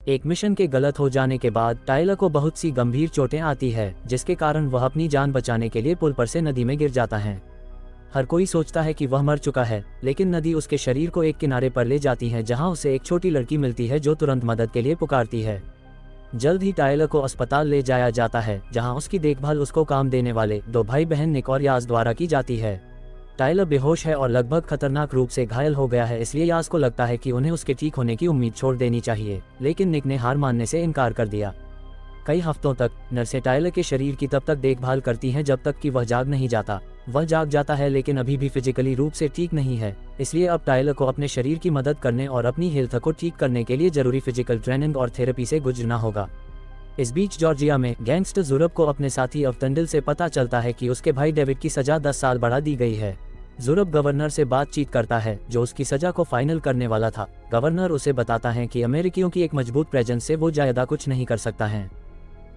एक मिशन के गलत हो जाने के बाद टाइलर को बहुत सी गंभीर चोटें आती है, जिसके कारण वह अपनी जान बचाने के लिए पुल पर से नदी में गिर जाता है। हर कोई सोचता है कि वह मर चुका है, लेकिन नदी उसके शरीर को एक किनारे पर ले जाती है जहां उसे एक छोटी लड़की मिलती है जो तुरंत मदद के लिए पुकारती है। जल्द ही टाइलर को अस्पताल ले जाया जाता है, जहां उसकी देखभाल उसको काम देने वाले दो भाई बहन निक और यास द्वारा की जाती है। टाइलर बेहोश है और लगभग खतरनाक रूप से घायल हो गया है, इसलिए यास को लगता है कि उन्हें उसके ठीक होने की उम्मीद छोड़ देनी चाहिए, लेकिन निक ने हार मानने से इनकार कर दिया। कई हफ्तों तक नर्सें टाइलर के शरीर की तब तक देखभाल करती हैं जब तक कि वह जाग नहीं जाता। वह जाग जाता है लेकिन अभी भी फिजिकली रूप से ठीक नहीं है, इसलिए अब टाइलर को अपने शरीर की मदद करने और अपनी हेल्थ को ठीक करने के लिए जरूरी फिजिकल ट्रेनिंग और थेरेपी से गुजरना होगा। इस बीच जॉर्जिया में गैंगस्टर ज़ुरब को अपने साथी अवतंडिल से पता चलता है कि उसके भाई डेविड की सजा 10 साल बढ़ा दी गई है। ज़ुरब गवर्नर से बातचीत करता है जो उसकी सजा को फाइनल करने वाला था। गवर्नर उसे बताता है कि अमेरिकियों की एक मजबूत प्रेजेंस से वो ज्यादा कुछ नहीं कर सकता है।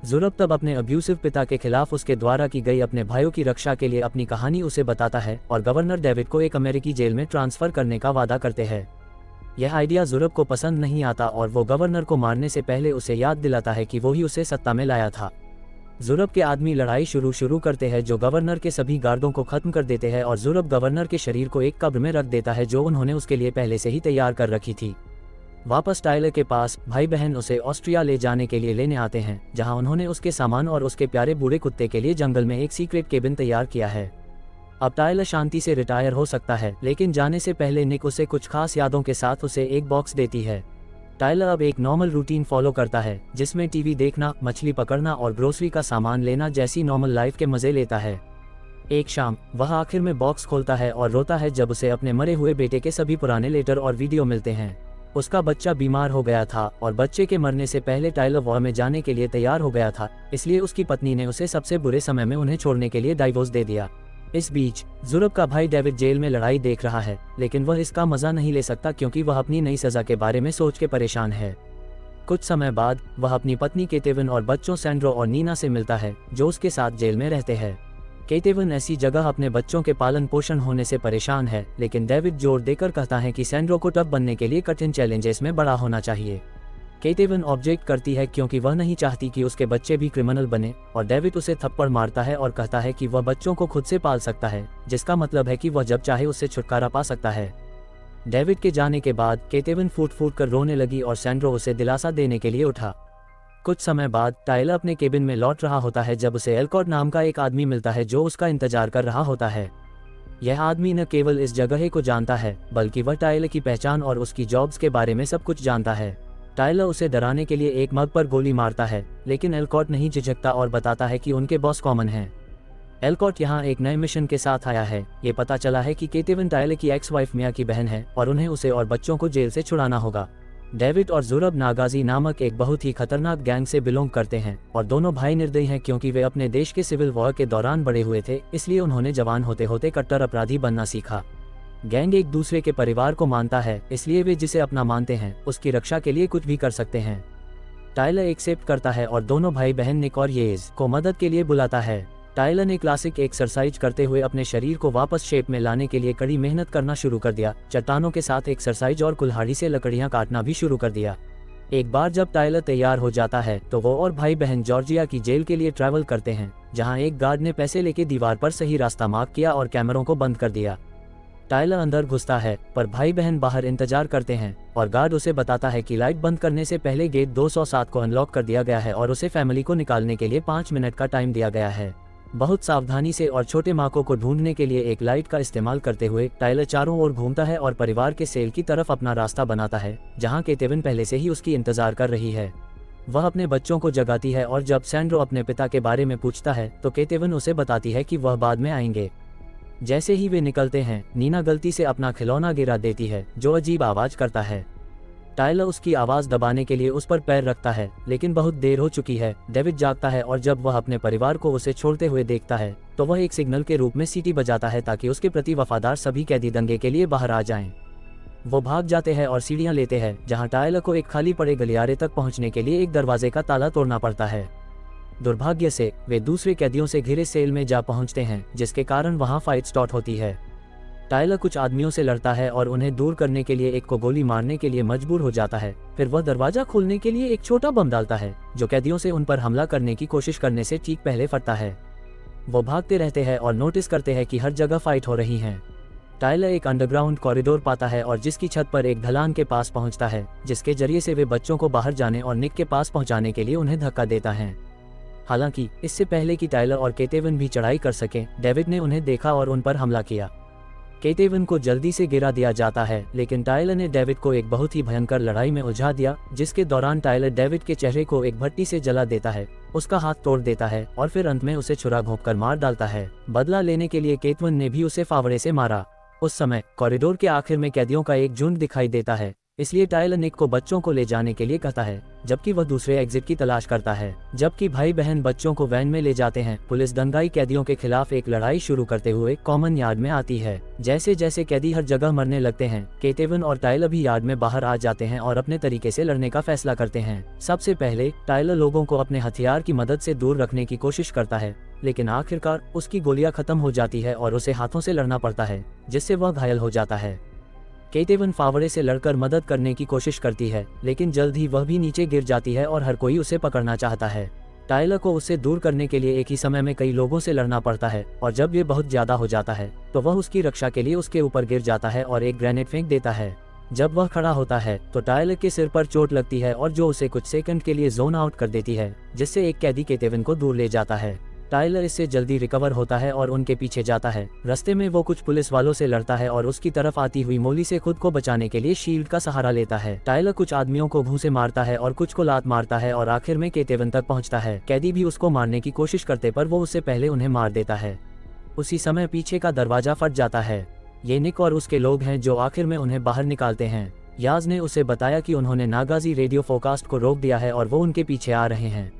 ज़ुरब तब अपने अब्यूसिव पिता के खिलाफ उसके द्वारा की गई अपने भाइयों की रक्षा के लिए अपनी कहानी उसे बताता है और गवर्नर डेविड को एक अमेरिकी जेल में ट्रांसफर करने का वादा करते हैं। यह आइडिया ज़ुरब को पसंद नहीं आता और वो गवर्नर को मारने से पहले उसे याद दिलाता है कि वो ही उसे सत्ता में लाया था। ज़ुरब के आदमी लड़ाई शुरू करते हैं जो गवर्नर के सभी गार्डों को खत्म कर देते हैं और ज़ुरब गवर्नर के शरीर को एक कब्र में रख देता है जो उन्होंने उसके लिए पहले से ही तैयार कर रखी थी। वापस टाइलर के पास भाई बहन उसे ऑस्ट्रिया ले जाने के लिए लेने आते हैं, जहां उन्होंने उसके सामान और उसके प्यारे बूढ़े कुत्ते के लिए जंगल में एक सीक्रेट केबिन तैयार किया है। अब टाइलर शांति से रिटायर हो सकता है, लेकिन जाने से पहले निक उसे कुछ खास यादों के साथ उसे एक बॉक्स देती है। टाइलर अब एक नॉर्मल रूटीन फॉलो करता है, जिसमें टीवी देखना, मछली पकड़ना और ग्रोसरी का सामान लेना जैसी नॉर्मल लाइफ के मजे लेता है। एक शाम वह आखिर में बॉक्स खोलता है और रोता है जब उसे अपने मरे हुए बेटे के सभी पुराने लेटर और वीडियो मिलते हैं। उसका बच्चा बीमार हो गया था और बच्चे के मरने से पहले टाइलर वॉर में जाने के लिए तैयार हो गया था, इसलिए उसकी पत्नी ने उसे सबसे बुरे समय में उन्हें छोड़ने के लिए डाइवोर्स दे दिया। इस बीच ज़ुरब का भाई डेविड जेल में लड़ाई देख रहा है, लेकिन वह इसका मजा नहीं ले सकता क्योंकि वह अपनी नई सजा के बारे में सोच के परेशान है। कुछ समय बाद वह अपनी पत्नी केतेविन और बच्चों सैंड्रो और नीना से मिलता है जो उसके साथ जेल में रहते हैं। केतेविन ऐसी जगह अपने बच्चों के पालन पोषण होने से परेशान है, लेकिन डेविड जोर देकर कहता है कि सैंड्रो को टफ बनने के लिए कठिन चैलेंजेस में बड़ा होना चाहिए। केतेविन ऑब्जेक्ट करती है क्योंकि वह नहीं चाहती कि उसके बच्चे भी क्रिमिनल बने, और डेविड उसे थप्पड़ मारता है और कहता है कि वह बच्चों को खुद से पाल सकता है, जिसका मतलब है कि वह जब चाहे उससे छुटकारा पा सकता है। डेविड के जाने के बाद केतेविन फूट फूट कर रोने लगी और सैंड्रो उसे दिलासा देने के लिए उठा। कुछ समय बाद टाइलर अपने केबिन में लौट रहा होता है जब उसे एल्कॉट नाम का एक आदमी मिलता है जो उसका इंतजार कर रहा होता है। यह आदमी न केवल इस जगह को जानता है, बल्कि वह टाइलर की पहचान और उसकी जॉब्स के बारे में सब कुछ जानता है। टाइलर उसे डराने के लिए एक मग पर गोली मारता है, लेकिन एल्कॉट नहीं झिझकता और बताता है कि उनके बॉस कॉमन हैं। एल्कॉट यहाँ एक नए मिशन के साथ आया है। ये पता चला है कि केतेविन टाइलर की एक्स वाइफ मिया की बहन है और उन्हें उसे और बच्चों को जेल से छुड़ाना होगा। डेविड और ज़ुरब नागाजी नामक एक बहुत ही खतरनाक गैंग से बिलोंग करते हैं और दोनों भाई निर्दयी हैं क्योंकि वे अपने देश के सिविल वॉर के दौरान बड़े हुए थे, इसलिए उन्होंने जवान होते होते कट्टर अपराधी बनना सीखा। गैंग एक दूसरे के परिवार को मानता है, इसलिए वे जिसे अपना मानते हैं उसकी रक्षा के लिए कुछ भी कर सकते हैं। टाइलर एक्सेप्ट करता है और दोनों भाई बहन निक और येज को मदद के लिए बुलाता है। टाइलर ने क्लासिक एक्सरसाइज करते हुए अपने शरीर को वापस शेप में लाने के लिए कड़ी मेहनत करना शुरू कर दिया। चट्टानों के साथ एक्सरसाइज और कुल्हाड़ी से लकड़ियां काटना भी शुरू कर दिया। एक बार जब टाइलर तैयार हो जाता है तो वो और भाई बहन जॉर्जिया की जेल के लिए ट्रैवल करते हैं, जहां एक गार्ड ने पैसे लेके दीवार पर सही रास्ता मार्क किया और कैमरों को बंद कर दिया। टाइलर अंदर घुसता है, पर भाई बहन बाहर इंतजार करते हैं और गार्ड उसे बताता है कि लाइट बंद करने से पहले गेट 207 को अनलॉक कर दिया गया है और उसे फैमिली को निकालने के लिए 5 मिनट का टाइम दिया गया है। बहुत सावधानी से और छोटे माको को ढूंढने के लिए एक लाइट का इस्तेमाल करते हुए टाइलर चारों ओर घूमता है और परिवार के सेल की तरफ अपना रास्ता बनाता है, जहां केतेविन पहले से ही उसकी इंतजार कर रही है। वह अपने बच्चों को जगाती है और जब सैंड्रो अपने पिता के बारे में पूछता है तो केतेविन उसे बताती है कि वह बाद में आएंगे। जैसे ही वे निकलते हैं, नीना गलती से अपना खिलौना गिरा देती है जो अजीब आवाज करता है। टाइलर उसकी आवाज दबाने के लिए उस पर पैर रखता है, लेकिन बहुत देर हो चुकी है। डेविड जागता है और जब वह अपने परिवार को उसे छोड़ते हुए देखता है तो वह एक सिग्नल के रूप में सीटी बजाता है ताकि उसके प्रति वफादार सभी कैदी दंगे के लिए बाहर आ जाएं। वो भाग जाते हैं और सीढ़ियां लेते हैं, जहां टाइलर को एक खाली पड़े गलियारे तक पहुंचने के लिए एक दरवाजे का ताला तोड़ना पड़ता है। दुर्भाग्य से वे दूसरे कैदियों से घिरे सेल में जा पहुंचते हैं, जिसके कारण वहां फाइट स्टार्ट होती है। टायलर कुछ आदमियों से लड़ता है और उन्हें दूर करने के लिए एक को गोली मारने के लिए मजबूर हो जाता है। फिर वह दरवाजा खोलने के लिए एक छोटा बम डालता है जो कैदियों से उन पर हमला करने की कोशिश करने से ठीक पहले फटता है। वो भागते रहते हैं और नोटिस करते हैं कि हर जगह फाइट हो रही हैं। टायलर एक अंडरग्राउंड कॉरिडोर पाता है और जिसकी छत पर एक ढलान के पास पहुंचता है, जिसके जरिए से वे बच्चों को बाहर जाने और निक के पास पहुंचाने के लिए उन्हें धक्का देता है। हालांकि इससे पहले कि टायलर और केतेवन भी चढ़ाई कर सकें, डेविड ने उन्हें देखा और उन पर हमला किया। केतेवन को जल्दी से गिरा दिया जाता है, लेकिन टायलर ने डेविड को एक बहुत ही भयंकर लड़ाई में उलझा दिया, जिसके दौरान टायलर डेविड के चेहरे को एक भट्टी से जला देता है, उसका हाथ तोड़ देता है और फिर अंत में उसे छुरा घोंपकर मार डालता है। बदला लेने के लिए केतेवन ने भी उसे फावड़े से मारा। उस समय कॉरिडोर के आखिर में कैदियों का एक झुंड दिखाई देता है, इसलिए टायलर निक को बच्चों को ले जाने के लिए कहता है, जबकि वह दूसरे एग्जिट की तलाश करता है। जबकि भाई बहन बच्चों को वैन में ले जाते हैं, पुलिस दंगाई कैदियों के खिलाफ एक लड़ाई शुरू करते हुए कॉमन यार्ड में आती है। जैसे जैसे कैदी हर जगह मरने लगते हैं, केतेवन और टायलर भी यार्ड में बाहर आ जाते हैं और अपने तरीके से लड़ने का फैसला करते हैं। सबसे पहले टायलर लोगों को अपने हथियार की मदद से दूर रखने की कोशिश करता है, लेकिन आखिरकार उसकी गोलियां खत्म हो जाती है और उसे हाथों से लड़ना पड़ता है, जिससे वह घायल हो जाता है। केतेवन फावड़े से लड़कर मदद करने की कोशिश करती है, लेकिन जल्द ही वह भी नीचे गिर जाती है और हर कोई उसे पकड़ना चाहता है। टायलर को उससे दूर करने के लिए एक ही समय में कई लोगों से लड़ना पड़ता है और जब ये बहुत ज्यादा हो जाता है तो वह उसकी रक्षा के लिए उसके ऊपर गिर जाता है और एक ग्रेनेड फेंक देता है। जब वह खड़ा होता है तो टायलर के सिर पर चोट लगती है और जो उसे कुछ सेकंड के लिए जोन आउट कर देती है, जिससे एक कैदी केतेवन को दूर ले जाता है। टायलर इससे जल्दी रिकवर होता है और उनके पीछे जाता है। रास्ते में वो कुछ पुलिस वालों से लड़ता है और उसकी तरफ आती हुई मोली से खुद को बचाने के लिए शील्ड का सहारा लेता है। टायलर कुछ आदमियों को घूंसे मारता है और कुछ को लात मारता है और आखिर में केतेवन तक पहुंचता है। कैदी भी उसको मारने की कोशिश करते पर वो उससे पहले उन्हें मार देता है। उसी समय पीछे का दरवाजा फट जाता है। ये निक और उसके लोग हैं जो आखिर में उन्हें बाहर निकालते हैं। याज ने उसे बताया कि उन्होंने नागाजी रेडियो फोरकास्ट को रोक दिया है और वो उनके पीछे आ रहे हैं।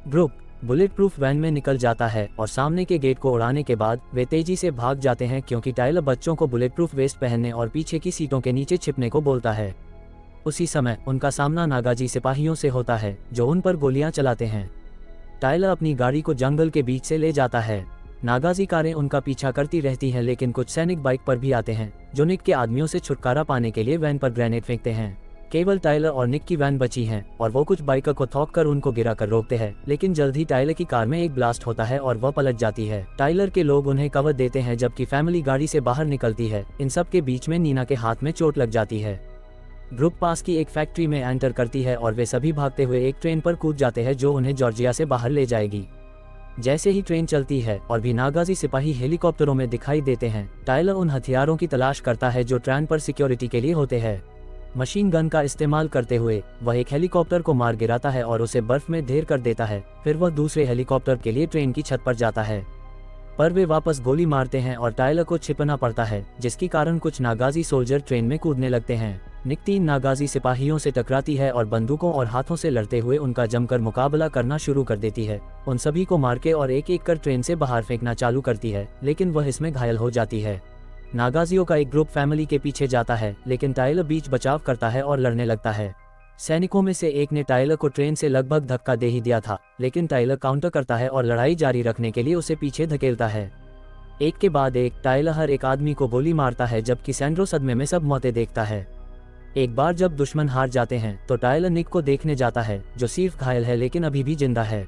ग्रुप बुलेट प्रूफ वैन में निकल जाता है और सामने के गेट को उड़ाने के बाद वे तेजी से भाग जाते हैं, क्योंकि टायलर बच्चों को बुलेट प्रूफ वेस्ट पहनने और पीछे की सीटों के नीचे छिपने को बोलता है। उसी समय उनका सामना नागाजी सिपाहियों से होता है जो उन पर गोलियां चलाते हैं। टायलर अपनी गाड़ी को जंगल के बीच से ले जाता है। नागाजी कारें उनका पीछा करती रहती हैं, लेकिन कुछ सैनिक बाइक पर भी आते हैं जो निक के आदमियों से छुटकारा पाने के लिए वैन पर ग्रेनेड फेंकते हैं। केवल टायलर और निक की वैन बची है और वो कुछ बाइकर को थोक कर उनको गिरा कर रोकते हैं, लेकिन जल्द ही टायलर की कार में एक ब्लास्ट होता है और वह पलट जाती है। टायलर के लोग उन्हें कवर देते हैं जबकि फैमिली गाड़ी से बाहर निकलती है। इन सब के बीच में नीना के हाथ में चोट लग जाती है। ग्रुप पास की एक फैक्ट्री में एंटर करती है और वे सभी भागते हुए एक ट्रेन पर कूद जाते हैं जो उन्हें जॉर्जिया से बाहर ले जाएगी। जैसे ही ट्रेन चलती है और भी नागाजी सिपाही हेलीकॉप्टरों में दिखाई देते हैं, टायलर उन हथियारों की तलाश करता है जो ट्रेन पर सिक्योरिटी के लिए होते हैं। मशीन गन का इस्तेमाल करते हुए वह एक हेलीकॉप्टर को मार गिराता है और उसे बर्फ में ढेर कर देता है। फिर वह दूसरे हेलीकॉप्टर के लिए ट्रेन की छत पर जाता है, पर वे वापस गोली मारते हैं और टायलर को छिपना पड़ता है, जिसके कारण कुछ नागाजी सोल्जर ट्रेन में कूदने लगते हैं। निक 3 नागाजी सिपाहियों से टकराती है और बंदूकों और हाथों से लड़ते हुए उनका जमकर मुकाबला करना शुरू कर देती है। उन सभी को मार के और एक एक कर ट्रेन से बाहर फेंकना चालू करती है, लेकिन वह इसमें घायल हो जाती है। नागाजियों का एक ग्रुप फैमिली के पीछे जाता है, लेकिन टायलर बीच बचाव करता है और लड़ने लगता है। सैनिकों में से एक ने टायलर को ट्रेन से लगभग धक्का दे ही दिया था, लेकिन टायलर काउंटर करता है और लड़ाई जारी रखने के लिए उसे पीछे धकेलता है। एक के बाद एक टायलर हर एक आदमी को गोली मारता है, जबकि सैंड्रो सदमे में सब मौतें देखता है। एक बार जब दुश्मन हार जाते हैं तो टायलर निक को देखने जाता है, जो सिर्फ घायल है लेकिन अभी भी जिंदा है।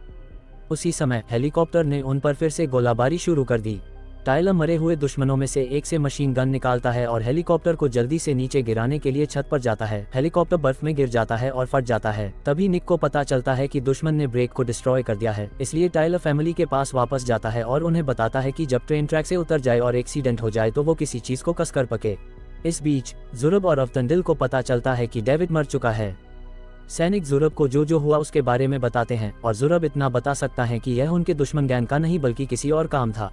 उसी समय हेलीकॉप्टर ने उन पर फिर से गोलाबारी शुरू कर दी। टायलर मरे हुए दुश्मनों में से एक से मशीन गन निकालता है और हेलीकॉप्टर को जल्दी से नीचे गिराने के लिए छत पर जाता है। हेलीकॉप्टर बर्फ में गिर जाता है और फट जाता है। तभी निक को पता चलता है कि दुश्मन ने ब्रेक को डिस्ट्रॉय कर दिया है, इसलिए टायलर फैमिली के पास वापस जाता है और उन्हें बताता है कि जब ट्रेन ट्रैक से उतर जाए और एक्सीडेंट हो जाए तो वो किसी चीज को कसकर पके। इस बीच जुरब और अवतंडिल को पता चलता है कि डेविड मर चुका है। सैनिक जुरब को जो हुआ उसके बारे में बताते हैं और जुरब इतना बता सकता है कि यह उनके दुश्मन गैंग का नहीं बल्कि किसी और काम था।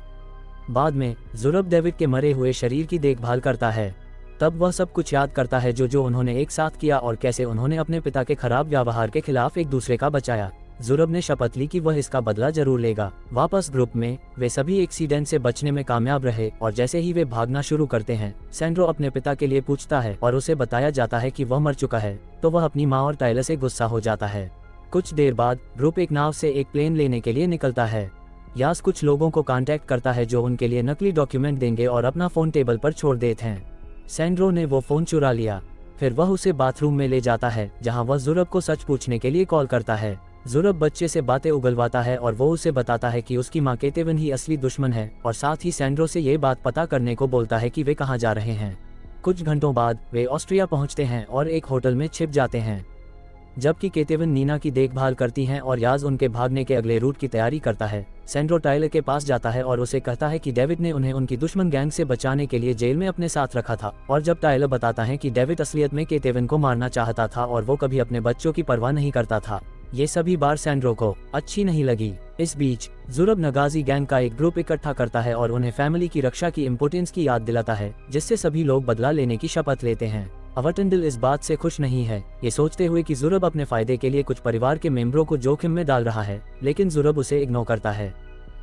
बाद में जुरब डेविड के मरे हुए शरीर की देखभाल करता है। तब वह सब कुछ याद करता है जो उन्होंने एक साथ किया और कैसे उन्होंने अपने पिता के खराब व्यवहार के खिलाफ एक दूसरे का बचाया। जुरब ने शपथ ली कि वह इसका बदला जरूर लेगा। वापस ग्रुप में वे सभी एक्सीडेंट से बचने में कामयाब रहे और जैसे ही वे भागना शुरू करते हैं, सैंड्रो अपने पिता के लिए पूछता है और उसे बताया जाता है कि वह मर चुका है, तो वह अपनी माँ और टायलर से गुस्सा हो जाता है। कुछ देर बाद ग्रुप एक नाव से एक प्लेन लेने के लिए निकलता है। यास कुछ लोगों को कांटेक्ट करता है जो उनके लिए नकली डॉक्यूमेंट देंगे और अपना फ़ोन टेबल पर छोड़ देते हैं। सैंड्रो ने वो फ़ोन चुरा लिया। फिर वह उसे बाथरूम में ले जाता है जहां वह ज़ुरब को सच पूछने के लिए कॉल करता है। ज़ुरब बच्चे से बातें उगलवाता है और वो उसे बताता है कि उसकी माँ केतेवन ही असली दुश्मन है और साथ ही सैंड्रो से ये बात पता करने को बोलता है कि वे कहाँ जा रहे हैं। कुछ घंटों बाद वे ऑस्ट्रिया पहुँचते हैं और एक होटल में छिप जाते हैं। जबकि केतेवन नीना की देखभाल करती हैं और याज उनके भागने के अगले रूट की तैयारी करता है। सैंड्रो टाइलर के पास जाता है और उसे कहता है कि डेविड ने उन्हें उनकी दुश्मन गैंग से बचाने के लिए जेल में अपने साथ रखा था। और जब टाइलर बताता है कि डेविड असलियत में केतेवन को मारना चाहता था और वो कभी अपने बच्चों की परवाह नहीं करता था, ये सभी बार सैंड्रो को अच्छी नहीं लगी। इस बीच ज़ुरब नगाजी गैंग का एक ग्रुप इकट्ठा करता है और उन्हें फैमिली की रक्षा की इम्पोर्टेंस की याद दिलाता है, जिससे सभी लोग बदला लेने की शपथ लेते हैं। अवटंडिल इस बात से खुश नहीं है, ये सोचते हुए कि ज़ुरब अपने फायदे के लिए कुछ परिवार के मेंबरों को जोखिम में डाल रहा है, लेकिन ज़ुरब उसे इग्नोर करता है।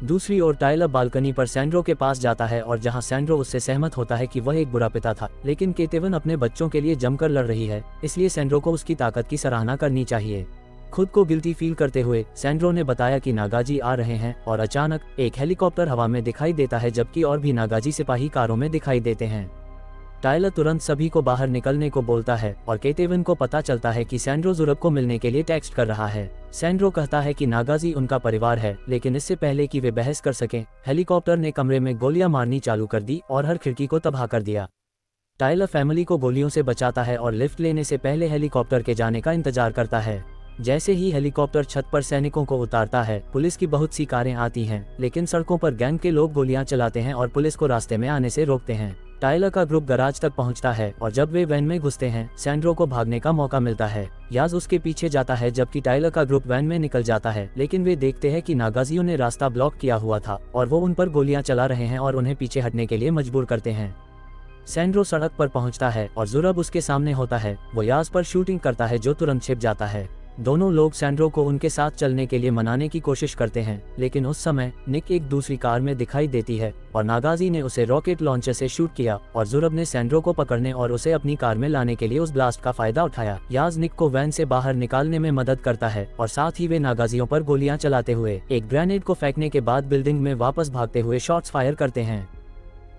दूसरी ओर टाइलर बालकनी पर सैंड्रो के पास जाता है और जहां सैंड्रो उससे सहमत होता है कि वह एक बुरा पिता था, लेकिन केतेवन अपने बच्चों के लिए जमकर लड़ रही है, इसलिए सैंड्रो को उसकी ताकत की सराहना करनी चाहिए। खुद को गिल्टी फील करते हुए सैंड्रो ने बताया कि नागाजी आ रहे हैं और अचानक एक हेलीकॉप्टर हवा में दिखाई देता है, जबकि और भी नागाजी सिपाही कारों में दिखाई देते हैं। टाइलर तुरंत सभी को बाहर निकलने को बोलता है और केतेवन को पता चलता है कि सैंड्रो ज़ुरब को मिलने के लिए टेक्स्ट कर रहा है। सैंड्रो कहता है कि नागाजी उनका परिवार है, लेकिन इससे पहले कि वे बहस कर सकें, हेलीकॉप्टर ने कमरे में गोलियां मारनी चालू कर दी और हर खिड़की को तबाह कर दिया। टाइलर फैमिली को गोलियों से बचाता है और लिफ्ट लेने से पहले हेलीकॉप्टर के जाने का इंतजार करता है। जैसे ही हेलीकॉप्टर छत पर सैनिकों को उतारता है, पुलिस की बहुत सी कारें आती हैं, लेकिन सड़कों पर गैंग के लोग गोलियां चलाते हैं और पुलिस को रास्ते में आने से रोकते हैं। टाइलर का ग्रुप गराज तक पहुंचता है और जब वे वैन में घुसते हैं, सैंड्रो को भागने का मौका मिलता है। याज उसके पीछे जाता है जबकि टाइलर का ग्रुप वैन में निकल जाता है, लेकिन वे देखते हैं कि नागाजियों ने रास्ता ब्लॉक किया हुआ था और वो उन पर गोलियां चला रहे हैं और उन्हें पीछे हटने के लिए मजबूर करते हैं। सैंड्रो सड़क पर पहुंचता है और ज़ुरब उसके सामने होता है। वो याज पर शूटिंग करता है जो तुरंत छिप जाता है। दोनों लोग सैंड्रो को उनके साथ चलने के लिए मनाने की कोशिश करते हैं, लेकिन उस समय निक एक दूसरी कार में दिखाई देती है और नागाजी ने उसे रॉकेट लॉन्चर से शूट किया और ज़ुरब ने सैंड्रो को पकड़ने और उसे अपनी कार में लाने के लिए उस ब्लास्ट का फायदा उठाया। याज निक को वैन से बाहर निकालने में मदद करता है और साथ ही वे नागाजियों पर गोलियां चलाते हुए एक ग्रेनेड को फेंकने के बाद बिल्डिंग में वापस भागते हुए शॉट्स फायर करते हैं।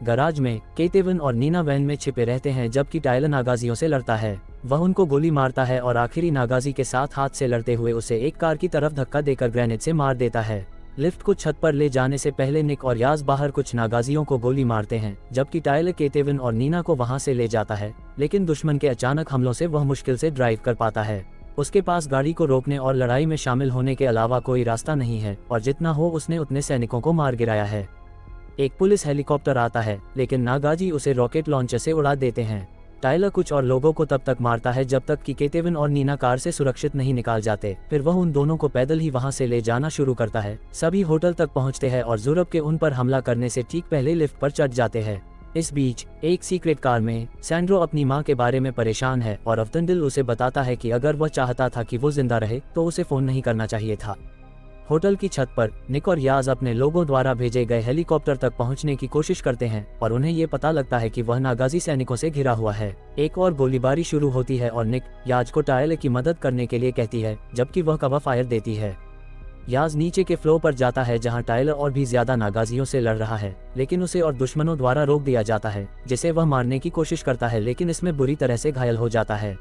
गराज में केतेवन और नीना वैन में छिपे रहते हैं जबकि टाइलर नागाजियों से लड़ता है। वह उनको गोली मारता है और आखिरी नागाजी के साथ हाथ से लड़ते हुए उसे एक कार की तरफ धक्का देकर ग्रेनेड से मार देता है। लिफ्ट को छत पर ले जाने से पहले निक और याज बाहर कुछ नागाजियों को गोली मारते हैं, जबकि टाइलर केतेवन और नीना को वहां से ले जाता है, लेकिन दुश्मन के अचानक हमलों से वह मुश्किल से ड्राइव कर पाता है। उसके पास गाड़ी को रोकने और लड़ाई में शामिल होने के अलावा कोई रास्ता नहीं है और जितना हो उसने उतने सैनिकों को मार गिराया है। एक पुलिस हेलीकॉप्टर आता है, लेकिन नागाजी उसे रॉकेट लॉन्चर से उड़ा देते हैं। टाइलर कुछ और लोगों को तब तक मारता है जब तक कि केतेवन और नीना कार से सुरक्षित नहीं निकाल जाते। फिर वह उन दोनों को पैदल ही वहां से ले जाना शुरू करता है। सभी होटल तक पहुंचते हैं और ज़ुरब के उन पर हमला करने से ठीक पहले लिफ्ट पर चढ़ जाते हैं। इस बीच एक सीक्रेट कार में सैंड्रो अपनी मां के बारे में परेशान है और अवतंडिल उसे बताता है कि अगर वह चाहता था कि वो जिंदा रहे तो उसे फोन नहीं करना चाहिए था। होटल की छत पर निक और याज अपने लोगों द्वारा भेजे गए हेलीकॉप्टर तक पहुंचने की कोशिश करते हैं और उन्हें ये पता लगता है कि वह नागाजी सैनिकों से घिरा हुआ है। एक और गोलीबारी शुरू होती है और निक याज को टाइलर की मदद करने के लिए कहती है, जबकि वह कवर फायर देती है। याज नीचे के फ्लोर पर जाता है जहां टाइलर और भी ज्यादा नागाजियों से लड़ रहा है, लेकिन उसे और दुश्मनों द्वारा रोक दिया जाता है, जिसे वह मारने की कोशिश करता है, लेकिन इसमें बुरी तरह से घायल हो जाता है।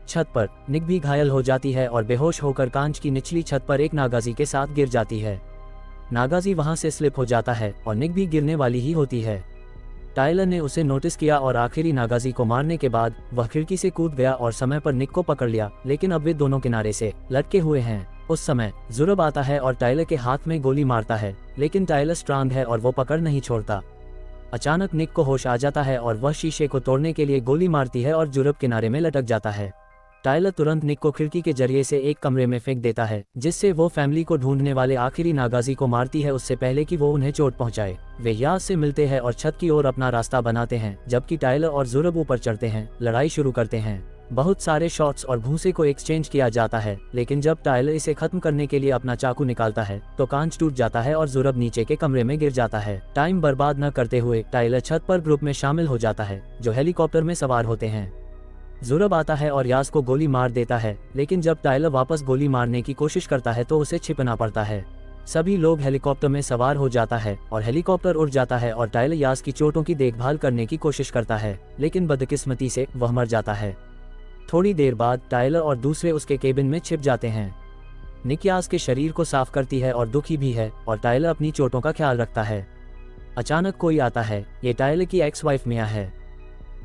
छत पर निक भी घायल हो जाती है और बेहोश होकर कांच की निचली छत पर एक नागाजी के साथ गिर जाती है। नागाजी वहां से स्लिप हो जाता है और निक भी गिरने वाली ही होती है। टाइलर ने उसे नोटिस किया और आखिरी नागाजी को मारने के बाद वह खिड़की से कूद गया और समय पर निक को पकड़ लिया, लेकिन अब वे दोनों किनारे से लटके हुए हैं। उस समय ज़ुरब आता है और टाइलर के हाथ में गोली मारता है, लेकिन टाइलर स्ट्रांग है और वो पकड़ नहीं छोड़ता। अचानक निक को होश आ जाता है और वह शीशे को तोड़ने के लिए गोली मारती है और ज़ुरब किनारे में लटक जाता है। टाइलर तुरंत निक को खिड़की के जरिए से एक कमरे में फेंक देता है, जिससे वो फैमिली को ढूंढने वाले आखिरी नागाजी को मारती है उससे पहले कि वो उन्हें चोट पहुंचाए। वे याज से मिलते हैं और छत की ओर अपना रास्ता बनाते हैं, जबकि टाइलर और ज़ुरब ऊपर चढ़ते हैं, लड़ाई शुरू करते हैं। बहुत सारे शॉट्स और भूसे को एक्सचेंज किया जाता है, लेकिन जब टाइलर इसे खत्म करने के लिए अपना चाकू निकालता है तो कांच टूट जाता है और ज़ुरब नीचे के कमरे में गिर जाता है। टाइम बर्बाद न करते हुए टाइलर छत पर ग्रुप में शामिल हो जाता है जो हेलीकॉप्टर में सवार होते हैं। ज़ुरब आता है और याज को गोली मार देता है, लेकिन जब टाइलर वापस गोली मारने की कोशिश करता है तो उसे छिपना पड़ता है। सभी लोग हेलीकॉप्टर में सवार हो जाता है और हेलीकॉप्टर उड़ जाता है और टाइलर यास की चोटों की देखभाल करने की कोशिश करता है, लेकिन बदकिस्मती से वह मर जाता है। थोड़ी देर बाद टाइलर और दूसरे उसके केबिन में छिप जाते हैं। निक यास के शरीर को साफ करती है और दुखी भी है और टाइलर अपनी चोटों का ख्याल रखता है। अचानक कोई आता है, ये टाइलर की एक्स वाइफ मिया है।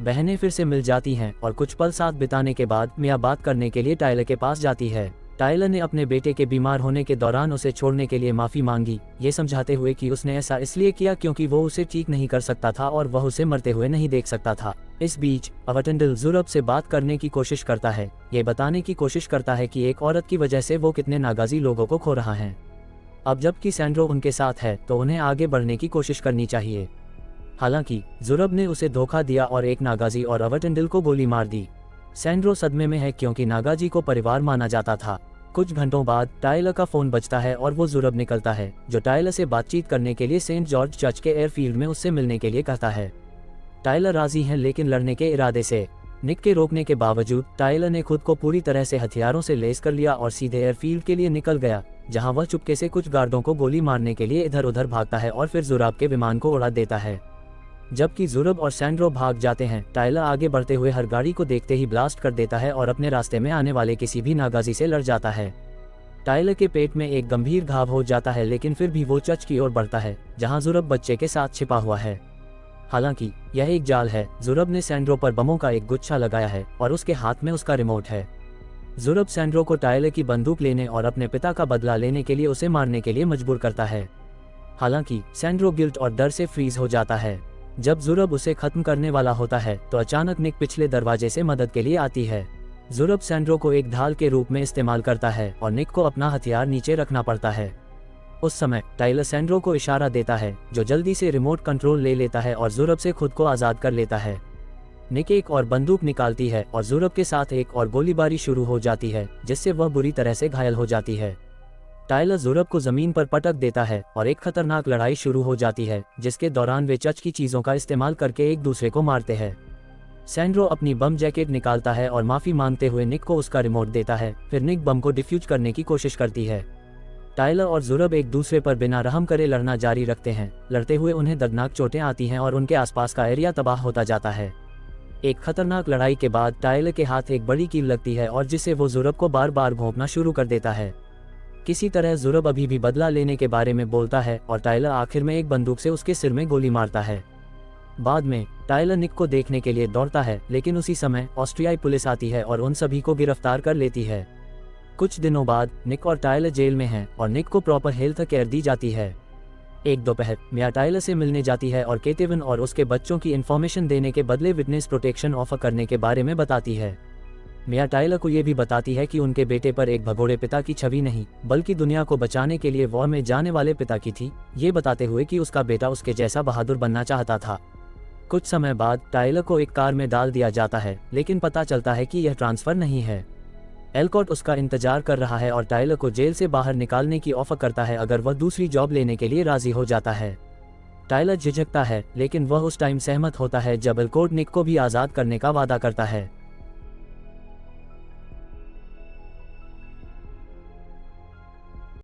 बहनें फिर से मिल जाती हैं और कुछ पल साथ बिताने के बाद मिया बात करने के लिए टाइलर के पास जाती है। टाइलर ने अपने बेटे के बीमार होने के दौरान उसे छोड़ने के लिए माफ़ी मांगी, ये समझाते हुए कि उसने ऐसा इसलिए किया क्योंकि वो उसे ठीक नहीं कर सकता था और वह उसे मरते हुए नहीं देख सकता था। इस बीच अवटेंडल ज़ुरब से बात करने की कोशिश करता है, ये बताने की कोशिश करता है कि एक औरत की वजह से वो कितने नागाजी लोगों को खो रहा है। अब जबकि सैंड्रो उनके साथ है तो उन्हें आगे बढ़ने की कोशिश करनी चाहिए। हालांकि ज़ुरब ने उसे धोखा दिया और एक नागाजी और अवटेंडल को गोली मार दी। सैंड्रो सदमे में है क्योंकि नागाजी को परिवार माना जाता था। कुछ घंटों बाद टाइलर का फोन बजता है और वो ज़ुरब निकलता है, जो टाइलर से बातचीत करने के लिए सेंट जॉर्ज चर्च के एयरफील्ड में उससे मिलने के लिए कहता है। टाइलर राजी है लेकिन लड़ने के इरादे से। निक के रोकने के बावजूद टाइलर ने खुद को पूरी तरह से हथियारों से लैस कर लिया और सीधे एयरफील्ड के लिए निकल गया, जहां वह चुपके से कुछ गार्डों को गोली मारने के लिए इधर उधर भागता है और फिर ज़ुरब के विमान को उड़ा देता है। जबकि ज़ुरब और सैंड्रो भाग जाते हैं, टाइलर आगे बढ़ते हुए हर गाड़ी को देखते ही ब्लास्ट कर देता है और अपने रास्ते में आने वाले किसी भी नागाजी से लड़ जाता है। टाइलर के पेट में एक गंभीर घाव हो जाता है, लेकिन फिर भी वो चर्च की ओर बढ़ता है, जहां ज़ुरब बच्चे के साथ छिपा हुआ है। हालांकि यह एक जाल है। ज़ुरब ने सैंड्रो पर बमों का एक गुच्छा लगाया है और उसके हाथ में उसका रिमोट है। ज़ुरब सैंड्रो को टाइलर की बंदूक लेने और अपने पिता का बदला लेने के लिए उसे मारने के लिए मजबूर करता है। हालांकि सैंड्रो गिल्ट और डर से फ्रीज हो जाता है। जब ज़ुरब उसे खत्म करने वाला होता है तो अचानक निक पिछले दरवाजे से मदद के लिए आती है। ज़ुरब सैंड्रो को एक ढाल के रूप में इस्तेमाल करता है और निक को अपना हथियार नीचे रखना पड़ता है। उस समय टाइलर सैंड्रो को इशारा देता है, जो जल्दी से रिमोट कंट्रोल ले लेता है और ज़ुरब से खुद को आज़ाद कर लेता है। निक एक और बंदूक निकालती है और ज़ुरब के साथ एक और गोलीबारी शुरू हो जाती है, जिससे वह बुरी तरह से घायल हो जाती है। टाइलर ज़ुरब को ज़मीन पर पटक देता है और एक खतरनाक लड़ाई शुरू हो जाती है, जिसके दौरान वे चर्च की चीज़ों का इस्तेमाल करके एक दूसरे को मारते हैं। सैंड्रो अपनी बम जैकेट निकालता है और माफ़ी मांगते हुए निक को उसका रिमोट देता है। फिर निक बम को डिफ्यूज करने की कोशिश करती है। टाइलर और ज़ुरब एक दूसरे पर बिना रहम करे लड़ना जारी रखते हैं। लड़ते हुए उन्हें दर्दनाक चोटें आती हैं और उनके आसपास का एरिया तबाह होता जाता है। एक खतरनाक लड़ाई के बाद टाइलर के हाथ एक बड़ी कील लगती है और जिससे वो ज़ुरब को बार बार भोंकना शुरू कर देता है। किसी तरह ज़ुरब अभी भी बदला लेने के बारे में बोलता है और टाइलर आखिर में एक बंदूक से उसके सिर में गोली मारता है। बाद में टाइलर निक को देखने के लिए दौड़ता है, लेकिन उसी समय ऑस्ट्रियाई पुलिस आती है और उन सभी को गिरफ्तार कर लेती है। कुछ दिनों बाद निक और टाइलर जेल में हैं और निक को प्रॉपर हेल्थ केयर दी जाती है। एक दोपहर मिया टाइलर से मिलने जाती है और केतिवन और उसके बच्चों की इन्फॉर्मेशन देने के बदले विटनेस प्रोटेक्शन ऑफर करने के बारे में बताती है। मिया टाइलर को ये भी बताती है कि उनके बेटे पर एक भगोड़े पिता की छवि नहीं, बल्कि दुनिया को बचाने के लिए वॉर में जाने वाले पिता की थी, ये बताते हुए कि उसका बेटा उसके जैसा बहादुर बनना चाहता था। कुछ समय बाद टाइलर को एक कार में डाल दिया जाता है, लेकिन पता चलता है कि यह ट्रांसफ़र नहीं है। एलकॉट उसका इंतजार कर रहा है और टाइलर को जेल से बाहर निकालने की ऑफर करता है अगर वह दूसरी जॉब लेने के लिए राजी हो जाता है। टाइलर झिझकता है, लेकिन वह उस टाइम सहमत होता है जब एलकॉट निक को भी आज़ाद करने का वादा करता है।